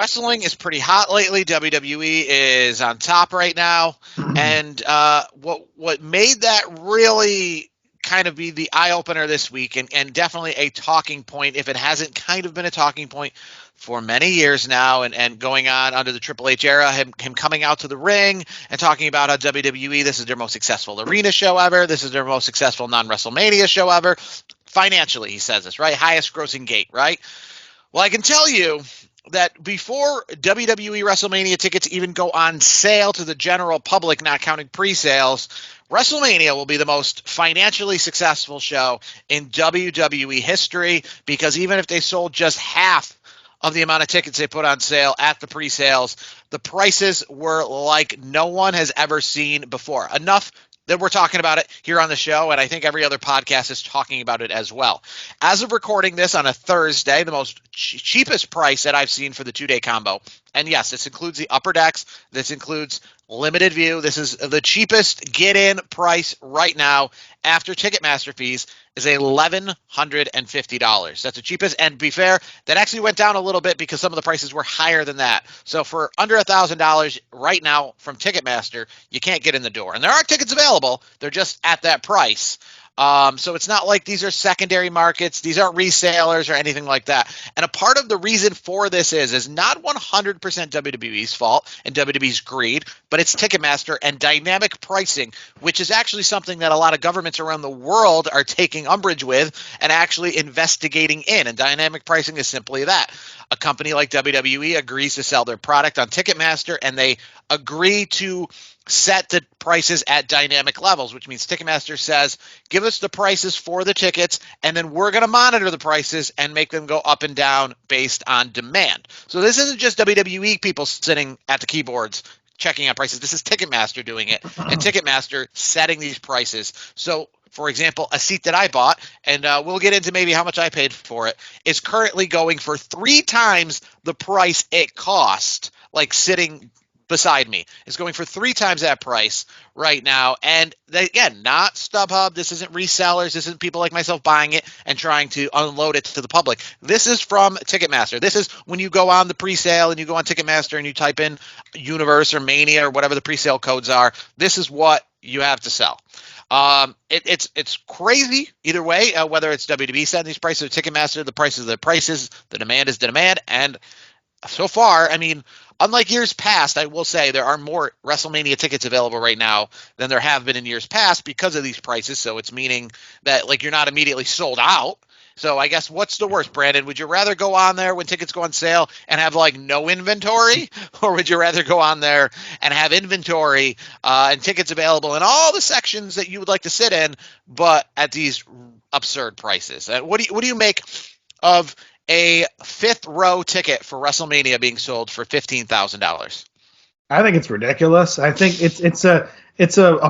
wrestling is pretty hot lately. WWE is on top right now, and what made that really kind of be the eye opener this week, and definitely a talking point, if it hasn't kind of been a talking point for many years now, and going on under the Triple H era, him coming out to the ring and talking about how WWE, this is their most successful arena show ever, this is their most successful non-WrestleMania show ever. Financially, he says this, right? Highest grossing gate, right? Well, I can tell you that before WWE WrestleMania tickets even go on sale to the general public, not counting pre-sales, WrestleMania will be the most financially successful show in WWE history, because even if they sold just half of the amount of tickets they put on sale at the pre-sales, the prices were like no one has ever seen before. Enough that we're talking about it here on the show, and I think every other podcast is talking about it as well. As of recording this on a Thursday, the most cheapest price that I've seen for the two-day combo, and yes, this includes the upper decks, this includes limited view, this is the cheapest get-in price right now after Ticketmaster fees, is $1,150. That's the cheapest, and to be fair, that actually went down a little bit because some of the prices were higher than that. So for under $1,000 right now from Ticketmaster, you can't get in the door. And there are tickets available, they're just at that price. So it's not like these are secondary markets. These aren't resellers or anything like that. And a part of the reason for this is not 100% WWE's fault and WWE's greed, but it's Ticketmaster and dynamic pricing, which is actually something that a lot of governments around the world are taking umbrage with and actually investigating in. And dynamic pricing is simply that. A company like WWE agrees to sell their product on Ticketmaster, and they agree to set the prices at dynamic levels, which means Ticketmaster says, give us the prices for the tickets, and then we're going to monitor the prices and make them go up and down based on demand. So this isn't just WWE people sitting at the keyboards checking out prices. This is Ticketmaster doing it, and Ticketmaster setting these prices. So, for example, a seat that I bought, and we'll get into maybe how much I paid for it, is currently going for 3 times the price it cost, like sitting beside me. Is going for 3 times that price right now. And again, not StubHub. This isn't resellers. This isn't people like myself buying it and trying to unload it to the public. This is from Ticketmaster. This is when you go on the pre-sale and you go on Ticketmaster and you type in Universe or Mania or whatever the pre-sale codes are. This is what you have to sell. It's crazy either way, whether it's WWE setting these prices or Ticketmaster, the prices are the prices, the demand is the demand. And so far, I mean, unlike years past, I will say there are more WrestleMania tickets available right now than there have been in years past because of these prices. So it's meaning that like you're not immediately sold out. So I guess what's the worst, Brandon? Would you rather go on there when tickets go on sale and have like no inventory, or would you rather go on there and have inventory and tickets available in all the sections that you would like to sit in, but at these absurd prices? What do you make of a 5th row ticket for WrestleMania being sold for $15,000? I think it's ridiculous. I think it's a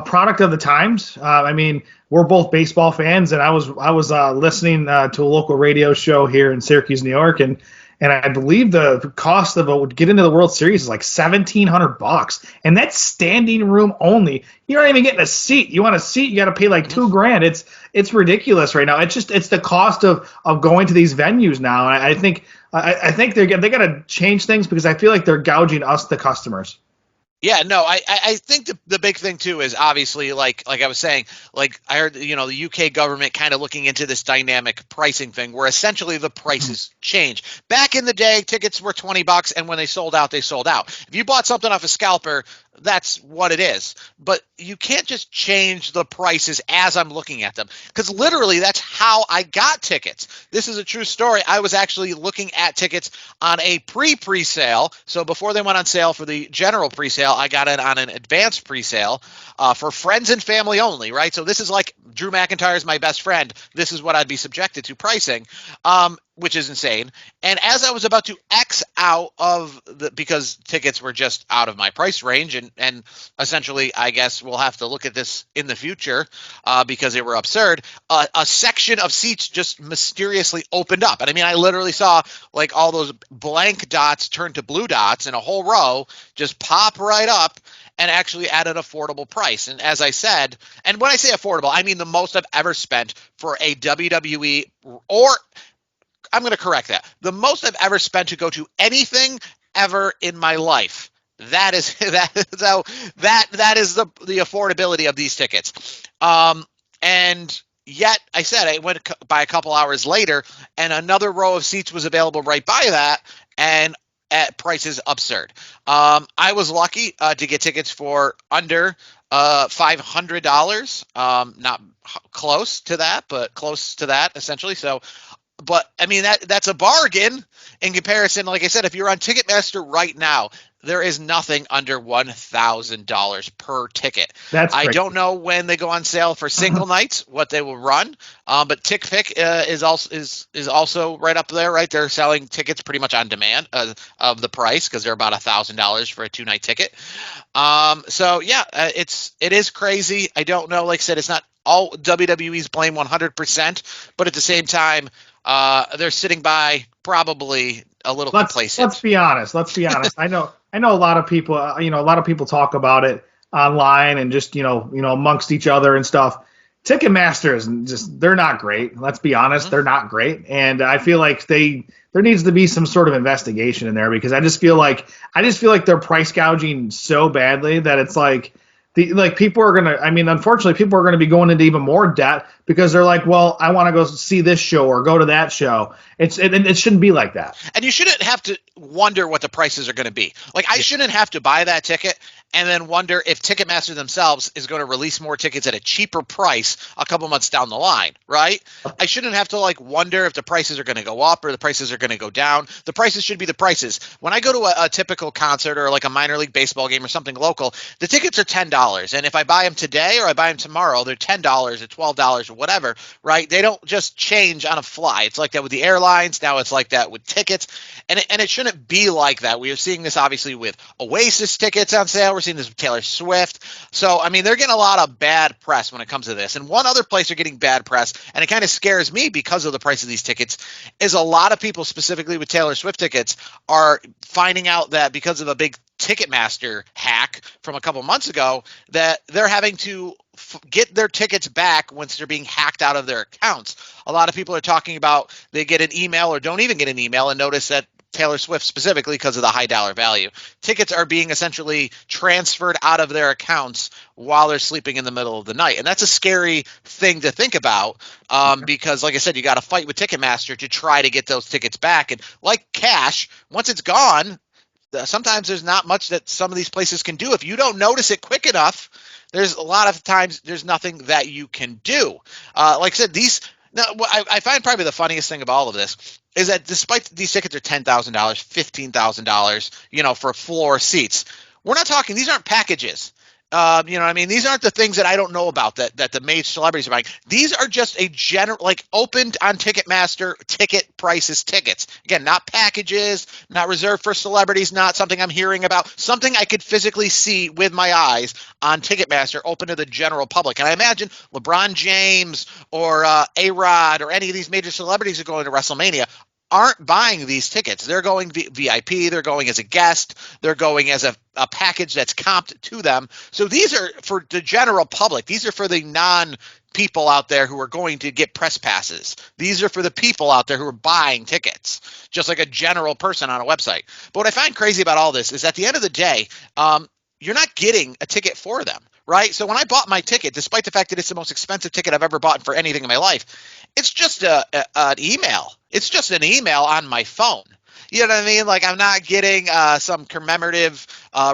product of the times. I mean, we're both baseball fans, and I was listening to a local radio show here in Syracuse, New York, and I believe the cost of a get into the World Series is like $1,700, and that's standing room only. You're not even getting a seat. You want a seat, you got to pay like $2,000. It's ridiculous right now. It's the cost of going to these venues now. And I think they got to change things because I feel like they're gouging us, the customers. Yeah, no, I think the big thing too is obviously like I was saying, like I heard, the UK government kind of looking into this dynamic pricing thing where essentially the prices change. Back in the day, tickets were $20, and when they sold out, they sold out. If you bought something off a scalper, that's what it is. But you can't just change the prices as I'm looking at them, because literally that's how I got tickets. This is a true story. I was actually looking at tickets on a pre-sale. So before they went on sale for the general pre-sale, I got it on an advanced pre-sale for friends and family only, right? So this is like Drew McIntyre is my best friend. This is what I'd be subjected to pricing. Which is insane. And as I was about to X out of because tickets were just out of my price range, and essentially, I guess we'll have to look at this in the future because they were absurd, a section of seats just mysteriously opened up. And I mean, I literally saw like all those blank dots turn to blue dots and a whole row just pop right up and actually at an affordable price. And as I said, and when I say affordable, I mean the most I've ever spent for a WWE, or I'm going to correct that. The most I've ever spent to go to anything ever in my life. That is that is the affordability of these tickets. And yet I said I went by a couple hours later, and another row of seats was available right by that, and at prices absurd. I was lucky to get tickets for under $500. Not close to that, but close to that essentially. So, but I mean that's a bargain in comparison. Like I said, if you're on Ticketmaster right now, there is nothing under $1,000 per ticket. That's I crazy. don't know when they go on sale for single nights, what they will run. But TickPick is also right up there, right? They're selling tickets pretty much on demand of the price because they're about $1,000 for a 2-night ticket. So yeah, it is crazy. I don't know. Like I said, it's not all WWE's blame 100%, but at the same time, they're sitting by probably a little complacent. Let's be honest. Let's be honest. I know a lot of people. A lot of people talk about it online and just amongst each other and stuff. Ticketmaster is just they're not great. Let's be honest, they're not great, and I feel like there needs to be some sort of investigation in there because I just feel like they're price gouging so badly that it's like. People are gonna. I mean, unfortunately, people are gonna be going into even more debt because they're like, well, I want to go see this show or go to that show. It shouldn't be like that. And you shouldn't have to wonder what the prices are going to be. Like I shouldn't have to buy that ticket and then wonder if Ticketmaster themselves is going to release more tickets at a cheaper price a couple months down the line, right? I shouldn't have to wonder if the prices are going to go up or the prices are going to go down. The prices should be the prices. When I go to a typical concert or like a minor league baseball game or something local, the tickets are $10. And if I buy them today or I buy them tomorrow, they're $10 or $12 or whatever, right? They don't just change on a fly. It's like that with the airlines. Now it's like that with tickets. And it shouldn't be like that. We are seeing this obviously with Oasis tickets on sale. We're seeing this with Taylor Swift. So, I mean, they're getting a lot of bad press when it comes to this. And one other place they're getting bad press, and it kind of scares me because of the price of these tickets, is a lot of people, specifically with Taylor Swift tickets, are finding out that because of a big Ticketmaster hack from a couple months ago, that they're having to get their tickets back once they're being hacked out of their accounts. A lot of people are talking about they get an email or don't even get an email and notice that Taylor Swift specifically because of the high dollar value. Tickets are being essentially transferred out of their accounts while they're sleeping in the middle of the night. And that's a scary thing to think about because, like I said, you got to fight with Ticketmaster to try to get those tickets back. And like cash, once it's gone, sometimes there's not much that some of these places can do. If you don't notice it quick enough, there's a lot of times there's nothing that you can do. Like I said, I find probably the funniest thing about all of this is that despite these tickets are $10,000, $15,000, for floor seats, we're not talking, these aren't packages. You know what I mean? These aren't the things that I don't know about that the major celebrities are buying. These are just a general, opened on Ticketmaster ticket prices tickets. Again, not packages, not reserved for celebrities, not something I'm hearing about, something I could physically see with my eyes on Ticketmaster open to the general public. And I imagine LeBron James or A-Rod or any of these major celebrities who are going to WrestleMania aren't buying these tickets. They're going VIP, they're going as a guest, they're going as a package that's comped to them. So these are for the general public. These are for the non-people out there who are going to get press passes. These are for the people out there who are buying tickets, just like a general person on a website. But what I find crazy about all this is at the end of the day, you're not getting a ticket for them, right? So when I bought my ticket, despite the fact that it's the most expensive ticket I've ever bought for anything in my life, it's just an email. It's just an email on my phone. You know what I mean? I'm not getting some commemorative,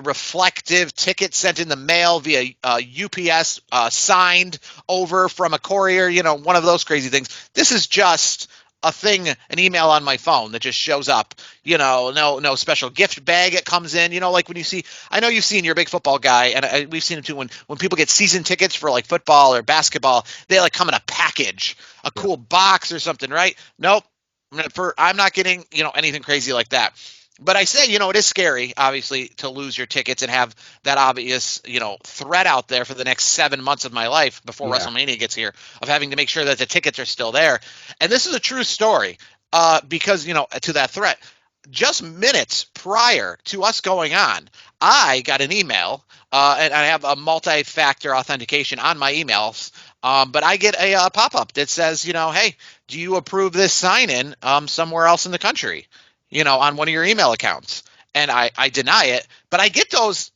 reflective ticket sent in the mail via UPS, signed over from a courier, one of those crazy things. This is just a thing, an email on my phone that just shows up, no special gift bag it comes in, like when you see, I know you've seen, you're a big football guy, and we've seen it too, when people get season tickets for football or basketball, they come in a package, a cool box or something, right? Nope. I'm not getting, anything crazy like that. But I say, it is scary, obviously, to lose your tickets and have that obvious, threat out there for the next 7 months of my life before WrestleMania gets here of having to make sure that the tickets are still there. And this is a true story because, to that threat, just minutes prior to us going on, I got an email and I have a multi-factor authentication on my emails. But I get a pop-up that says, hey, do you approve this sign-in somewhere else in the country, on one of your email accounts? and I deny it, but I get those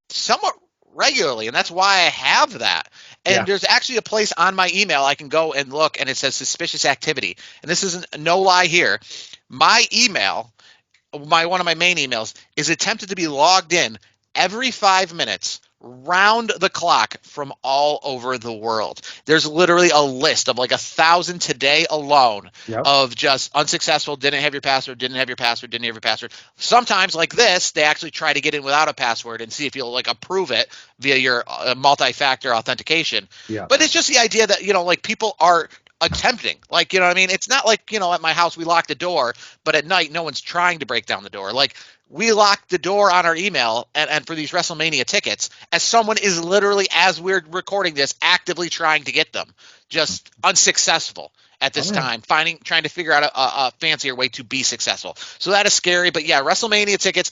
somewhat regularly, and that's why I have that. And Yeah. there's actually a place on my email I can go and look, and it says suspicious activity. And this isn't no lie here. My email, one of my main emails, is attempted to be logged in every 5 minutes round the clock from all over the world. There's literally a list of like 1,000 today alone Yep. of just unsuccessful, didn't have your password, didn't have your password, didn't have your password. Sometimes like this, they actually try to get in without a password and see if you'll like approve it via your multi-factor authentication. Yeah. But it's just the idea that, like people are attempting, like, you know what I mean? It's not like, at my house we lock the door, but at night no one's trying to break down the door. Like, we lock the door on our email and for these WrestleMania tickets, as someone is literally, as we're recording this, actively trying to get them, just unsuccessful at this time, trying to figure out a fancier way to be successful. So that is scary. But yeah, WrestleMania tickets,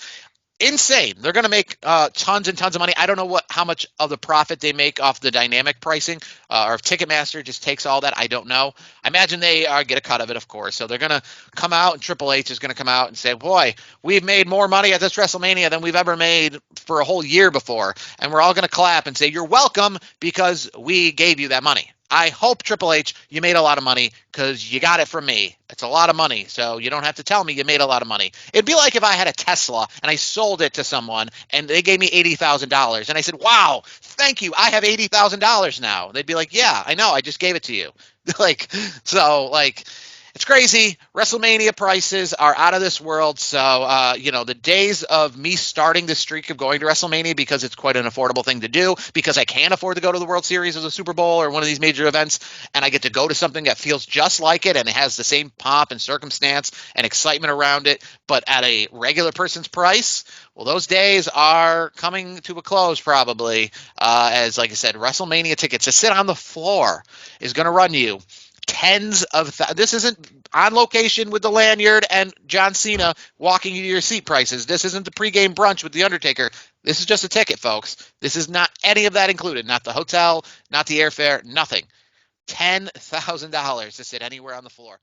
insane. They're going to make tons and tons of money. I don't know how much of the profit they make off the dynamic pricing, or if Ticketmaster just takes all that. I don't know. I imagine they get a cut of it, of course. So they're going to come out, and Triple H is going to come out and say, boy, we've made more money at this WrestleMania than we've ever made for a whole year before. And we're all going to clap and say, you're welcome, because we gave you that money. I hope, Triple H, you made a lot of money, because you got it from me. It's a lot of money, so you don't have to tell me you made a lot of money. It'd be like if I had a Tesla and I sold it to someone and they gave me $80,000 and I said, wow, thank you, I have $80,000 now. They'd be like, yeah, I know, I just gave it to you. It's crazy. WrestleMania prices are out of this world. So, the days of me starting this streak of going to WrestleMania because it's quite an affordable thing to do, because I can't afford to go to the World Series or the Super Bowl or one of these major events, and I get to go to something that feels just like it and it has the same pomp and circumstance and excitement around it, but at a regular person's price. Well, those days are coming to a close probably, as, like I said, WrestleMania tickets to sit on the floor is going to run you tens of this isn't on location with the lanyard and John Cena walking you to your seat prices. This isn't the pregame brunch with the Undertaker. This is just a ticket, folks. This is not any of that included. Not the hotel, not the airfare, nothing. $10,000 to sit anywhere on the floor.